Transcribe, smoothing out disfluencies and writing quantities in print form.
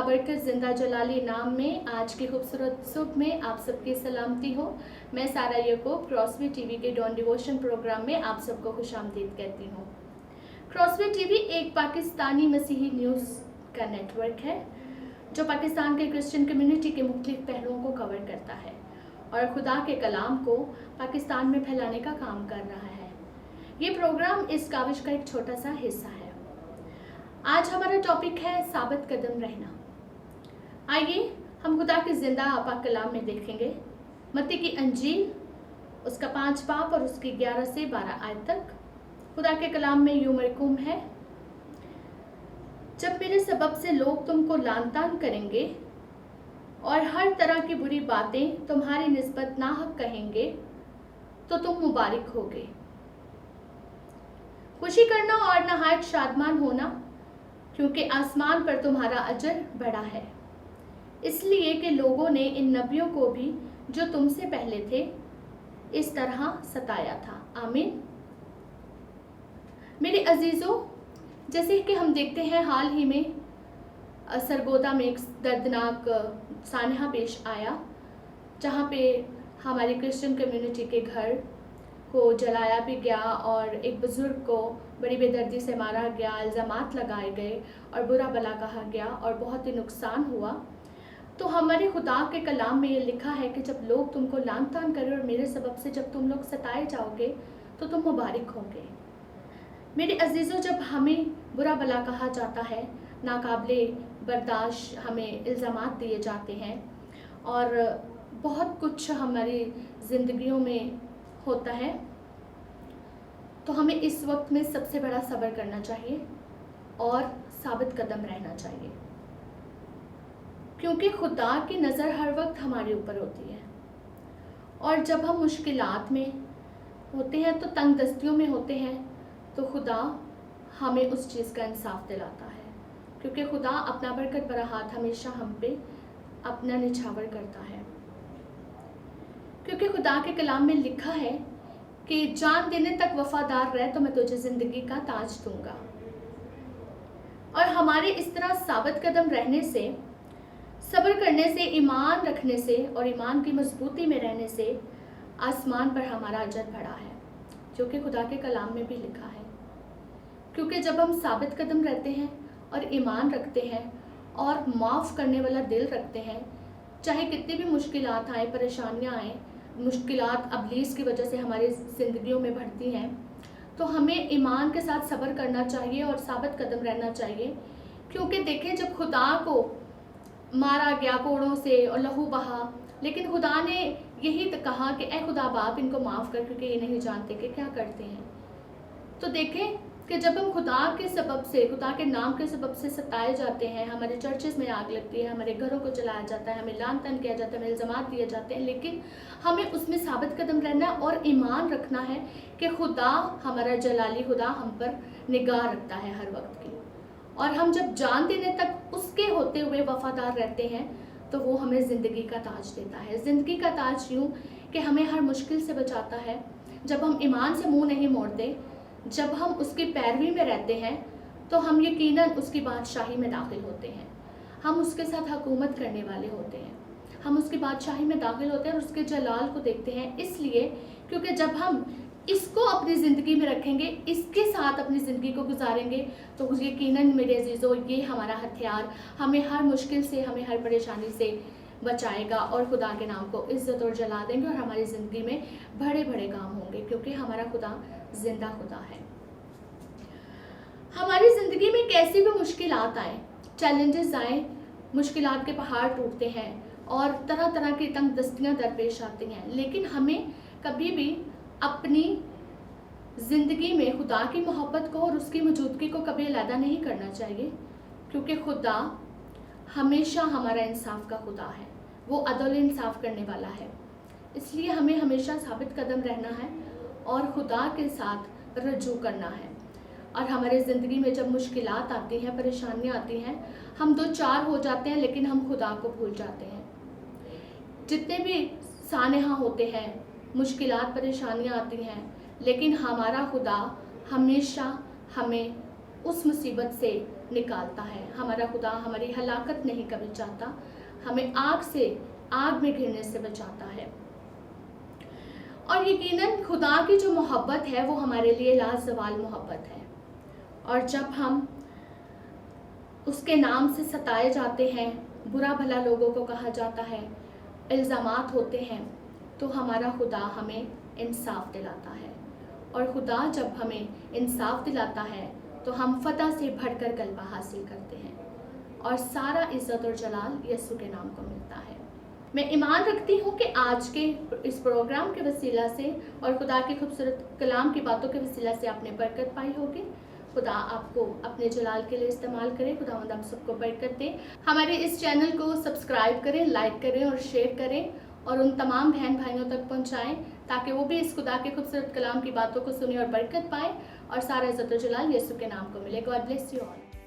बाबरकत जिंदा जलाली नाम में आज के खूबसूरत सुबह में आप सबकी सलामती हो। मैं सारा याकूब क्रॉसवे टीवी के डॉन डिवोशन प्रोग्राम में आप सबको खुशामदीद कहती हूँ। क्रॉसवे टीवी एक पाकिस्तानी मसीही न्यूज़ का नेटवर्क है जो पाकिस्तान के क्रिश्चियन कम्युनिटी के मुख्तलिफ पहलुओं को कवर करता है और खुदा के कलाम को पाकिस्तान में फैलाने का काम कर रहा है। ये प्रोग्राम इस काविश का एक छोटा सा हिस्सा है। आज हमारा टॉपिक है साबित कदम रहना। आइए हम खुदा के जिंदा पाक कलाम में देखेंगे मत्ती की अंजील उसका 5 बाब और उसकी 11 से 12 आयत तक। खुदा के कलाम में यूं मरकूम है, जब मेरे सबब से लोग तुमको लान तान करेंगे और हर तरह की बुरी बातें तुम्हारी निस्बत नाहक कहेंगे तो तुम मुबारक होगे। खुशी करना और नहायत शादमान होना, क्योंकि आसमान पर तुम्हारा अजर बड़ा है, इसलिए कि लोगों ने इन नबियों को भी जो तुमसे पहले थे इस तरह सताया था। आमीन। मेरे अजीजों, जैसे कि हम देखते हैं हाल ही में सरगोदा में एक दर्दनाक सानहा पेश आया, जहाँ पे हमारी क्रिश्चियन कम्युनिटी के घर को जलाया भी गया और एक बुजुर्ग को बड़ी बेदर्दी से मारा गया, इल्ज़ामात लगाए गए और बुरा भला कहा गया और बहुत ही नुकसान हुआ। तो हमारे खुदा के कलाम में ये लिखा है कि जब लोग तुमको लान तान करें और मेरे सबब से जब तुम लोग सताए जाओगे तो तुम मुबारक होगे। मेरे अजीज़ों, जब हमें बुरा भला कहा जाता है, नाकाबिले बर्दाश्त हमें इल्ज़ामात दिए जाते हैं और बहुत कुछ हमारी ज़िंदगियों में होता है, तो हमें इस वक्त में सबसे बड़ा सब्र करना चाहिए और साबित कदम रहना चाहिए, क्योंकि खुदा की नज़र हर वक्त हमारे ऊपर होती है। और जब हम मुश्किलात में होते हैं, तो तंग दस्तियों में होते हैं, तो खुदा हमें उस चीज़ का इंसाफ दिलाता है, क्योंकि खुदा अपना बरकत भरा हाथ हमेशा हम पे अपना निछावर करता है। क्योंकि खुदा के कलाम में लिखा है कि जान देने तक वफादार रह तो मैं तुझे ज़िंदगी का ताज दूंगा। और हमारे इस तरह साबित कदम रहने से, सब्र करने से, ईमान रखने से और ईमान की मजबूती में रहने से आसमान पर हमारा अजर बढ़ा है, जो कि खुदा के कलाम में भी लिखा है। क्योंकि जब हम साबित कदम रहते हैं और ईमान रखते हैं और माफ़ करने वाला दिल रखते हैं, चाहे कितनी भी मुश्किलात आए, परेशानियाँ आएँ, मुश्किलात अबलीस की वजह से हमारी ज़िंदगियों में बढ़ती हैं, तो हमें ईमान के साथ सब्र करना चाहिए और साबित कदम रहना चाहिए। क्योंकि देखें, जब खुदा को मारा गया कोड़ों से और लहू बहा, लेकिन खुदा ने यही तो कहा कि ए खुदा बाप, इनको माफ़ कर, क्योंकि ये नहीं जानते कि क्या करते हैं। तो देखें कि जब हम खुदा के सबब से, खुदा के नाम के सबब से सताए जाते हैं, हमारे चर्चेज़ में आग लगती है, हमारे घरों को जलाया जाता है, हमें लान तान किया जाता है, हमें इल्ज़ामात दिए जाते हैं, लेकिन हमें उसमें साबित कदम रहना और ईमान रखना है कि खुदा, हमारा जलाली खुदा हम पर निगाह रखता है हर वक्त की। और हम जब जान देने तक उसके होते हुए वफादार रहते हैं, तो वो हमें ज़िंदगी का ताज देता है। ज़िंदगी का ताज यूँ कि हमें हर मुश्किल से बचाता है। जब हम ईमान से मुँह नहीं मोड़ते, जब हम उसकी पैरवी में रहते हैं, तो हम यकीनन उसकी बादशाही में दाखिल होते हैं। हम उसके साथ हुकूमत करने वाले होते हैं, हम उसकी बादशाही में दाखिल होते हैं और उसके जलाल को देखते हैं। इसलिए क्योंकि जब हम इसको अपनी ज़िंदगी में रखेंगे, इसके साथ अपनी ज़िंदगी को गुजारेंगे, तो यकीनन मेरे अजीज़ों, ये हमारा हथियार हमें हर मुश्किल से, हमें हर परेशानी से बचाएगा और खुदा के नाम को इज़्ज़त और जला देंगे और हमारी ज़िंदगी में बड़े बड़े काम होंगे, क्योंकि हमारा खुदा जिंदा खुदा है। हमारी ज़िंदगी में कैसी भी मुश्किलात आए, चैलेंजेस आए, मुश्किलात के पहाड़ टूटते हैं और तरह तरह की तंग दस्तियाँ दरपेश आती हैं, लेकिन हमें कभी भी अपनी ज़िंदगी में खुदा की मोहब्बत को और उसकी मौजूदगी को कभी अलहदा नहीं करना चाहिए, क्योंकि खुदा हमेशा हमारा इंसाफ का खुदा है, वो अदल इंसाफ करने वाला है। इसलिए हमें हमेशा साबित कदम रहना है और खुदा के साथ रजू करना है। और हमारे ज़िंदगी में जब मुश्किलात आती हैं, परेशानियाँ आती हैं, हम दो चार हो जाते हैं, लेकिन हम खुदा को भूल जाते हैं। जितने भी सानहा होते हैं, मुश्किलात परेशानियाँ आती हैं, लेकिन हमारा खुदा हमेशा हमें उस मुसीबत से निकालता है। हमारा खुदा हमारी हलाकत नहीं कभी चाहता, हमें आग में घिरने से बचाता है। और यकीनन खुदा की जो मोहब्बत है वो हमारे लिए लाजवाल मोहब्बत है। और जब हम उसके नाम से सताए जाते हैं, बुरा भला लोगों को कहा जाता है, इल्ज़ामात होते हैं, तो हमारा खुदा हमें इंसाफ दिलाता है। और खुदा जब हमें इंसाफ दिलाता है तो हम फतह से भरकर गलबा हासिल करते हैं और सारा इज़्ज़त और जलाल यीशु के नाम को मिलता है। मैं ईमान रखती हूँ कि आज के इस प्रोग्राम के वसीला से और खुदा के खूबसूरत कलाम की बातों के वसीला से आपने बरकत पाई होगी। खुदा आपको अपने जलाल के लिए इस्तेमाल करे। खुदावंद आप सबको बरकत दे। हमारे इस चैनल को सब्सक्राइब करें, लाइक करें और शेयर करें और उन तमाम बहन भाइयों तक पहुंचाएं ताकि वो भी इस खुदा के खूबसूरत कलाम की बातों को सुने और बरकत पाए और सारा इज़्ज़त और जलाल यीशु के नाम को मिले। God bless you all.